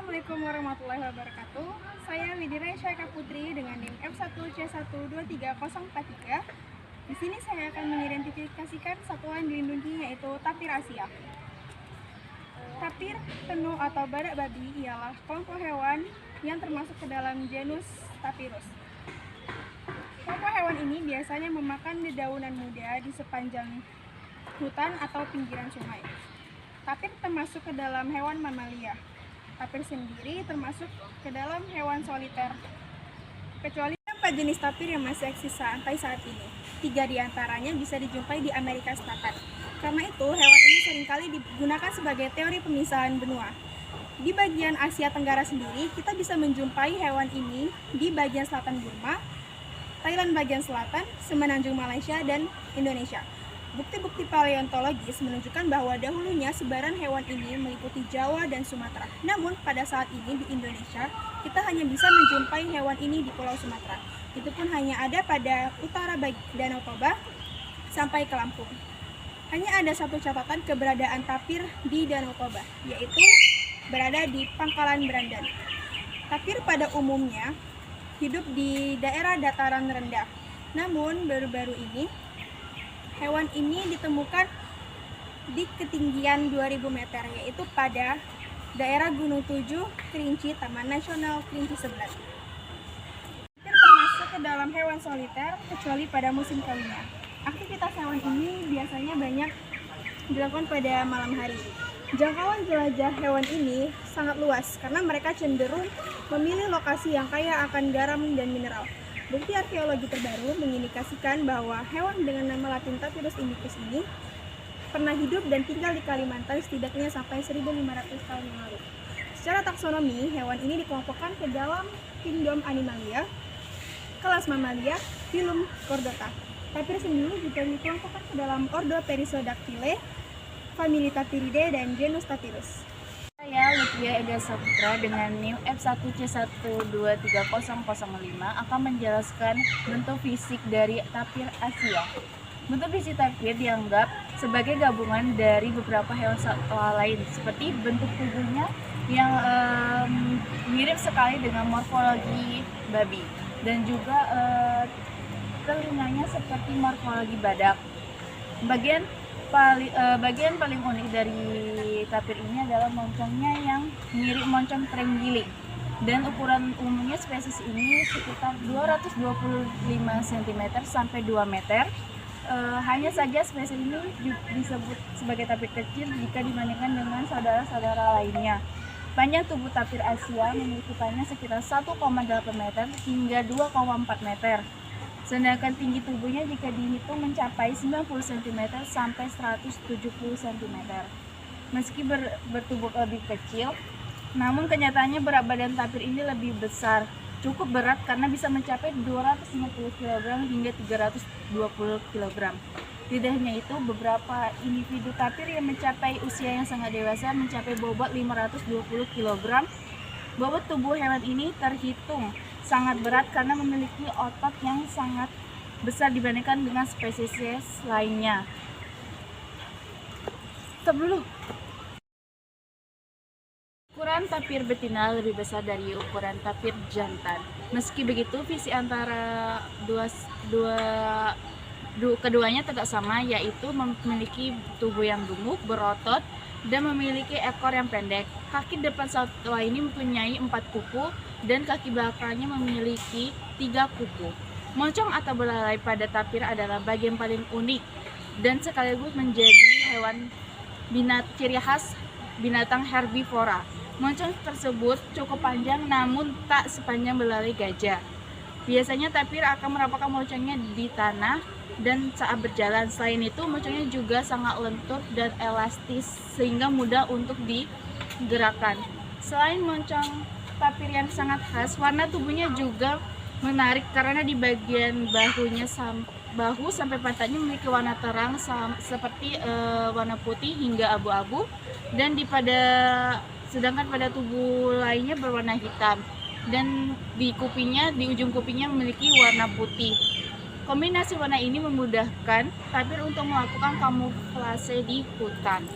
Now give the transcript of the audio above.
Assalamualaikum warahmatullahi wabarakatuh. Saya Widira Syaika Putri dengan NIM F1C1230343. Di sini saya akan mengidentifikasikan satuan dilindungi yaitu tapir Asia. Tapir, tenuk atau badak babi ialah kelompok hewan yang termasuk ke dalam genus Tapirus. Kelompok hewan ini biasanya memakan dedaunan muda di sepanjang hutan atau pinggiran sungai. Tapir termasuk ke dalam hewan mamalia. Tapir sendiri termasuk ke dalam hewan soliter. Kecuali 4 jenis tapir yang masih eksis sampai saat ini. 3 diantaranya bisa dijumpai di Amerika Selatan. Karena itu, hewan ini seringkali digunakan sebagai teori pemisahan benua. Di bagian Asia Tenggara sendiri, kita bisa menjumpai hewan ini di bagian selatan Burma, Thailand bagian selatan, semenanjung Malaysia, dan Indonesia. Bukti-bukti paleontologis menunjukkan bahwa dahulunya sebaran hewan ini meliputi Jawa dan Sumatera. Namun, pada saat ini di Indonesia, kita hanya bisa menjumpai hewan ini di Pulau Sumatera. Itu pun hanya ada pada utara Danau Toba sampai ke Lampung. Hanya ada satu catatan keberadaan tapir di Danau Toba, yaitu berada di Pangkalan Berandan. Tapir pada umumnya hidup di daerah dataran rendah. Namun, baru-baru ini hewan ini ditemukan di ketinggian 2000 meter, yaitu pada daerah Gunung Tujuh, Kerinci, Taman Nasional Kerinci Sebelah. Tapir termasuk ke dalam hewan soliter kecuali pada musim kawinnya. Aktivitas hewan ini biasanya banyak dilakukan pada malam hari. Jangkauan jelajah hewan ini sangat luas karena mereka cenderung memilih lokasi yang kaya akan garam dan mineral. Bukti arkeologi terbaru mengindikasikan bahwa hewan dengan nama Latin Tapirus indicus ini pernah hidup dan tinggal di Kalimantan setidaknya sampai 1500 tahun yang lalu. Secara taksonomi, hewan ini dikelompokkan ke dalam kingdom Animalia, kelas Mamalia, filum Chordata. Tapir sendiri juga dikelompokkan ke dalam ordo Perissodactylae, famili Tapiridae, dan genus Tapirus. Saya Lutfia Ega Saputra dengan NIM F1C1230005 akan menjelaskan bentuk fisik dari tapir Asia. Bentuk fisik tapir dianggap sebagai gabungan dari beberapa hewan satwa lain, seperti bentuk tubuhnya yang mirip sekali dengan morfologi babi, dan juga telinganya seperti morfologi badak. Bagian paling unik dari tapir ini adalah moncongnya yang mirip moncong terenggiling, dan ukuran umumnya spesies ini sekitar 225 cm sampai 2 meter. Hanya saja spesies ini disebut sebagai tapir kecil jika dibandingkan dengan saudara-saudara lainnya. Panjang tubuh tapir Asia memiliki panjang sekitar 1,8 meter hingga 2,4 meter. Sedangkan tinggi tubuhnya jika dihitung mencapai 90 cm sampai 170 cm. Meski bertubuh lebih kecil, namun kenyataannya berat badan tapir ini lebih besar. Cukup berat karena bisa mencapai 250 kg hingga 320 kg. Tidak hanya itu, beberapa individu tapir yang mencapai usia yang sangat dewasa mencapai bobot 520 kg. Bobot tubuh hewan ini terhitung sangat berat karena memiliki otot yang sangat besar dibandingkan dengan spesies lainnya. Ukuran tapir betina lebih besar dari ukuran tapir jantan. Meski begitu, visi antara keduanya tidak sama, yaitu memiliki tubuh yang gemuk, berotot, dan memiliki ekor yang pendek. Kaki depan satwa ini mempunyai 4 kuku dan kaki belakangnya memiliki 3 kuku. Moncong atau belalai pada tapir adalah bagian paling unik dan sekaligus menjadi hewan ciri khas binatang herbivora. Moncong tersebut cukup panjang namun tak sepanjang belalai gajah. Biasanya tapir akan merapakkan moncongnya di tanah dan saat berjalan. Selain itu, moncongnya juga sangat lentur dan elastis sehingga mudah untuk digerakkan. Selain moncong tapir yang sangat khas, warna tubuhnya juga menarik karena di bagian bahu sampai pantatnya memiliki warna terang seperti warna putih hingga abu-abu, dan sedangkan pada tubuh lainnya berwarna hitam, dan di ujung kupingnya memiliki warna putih. Kombinasi warna ini memudahkan tapir untuk melakukan kamuflase di hutan.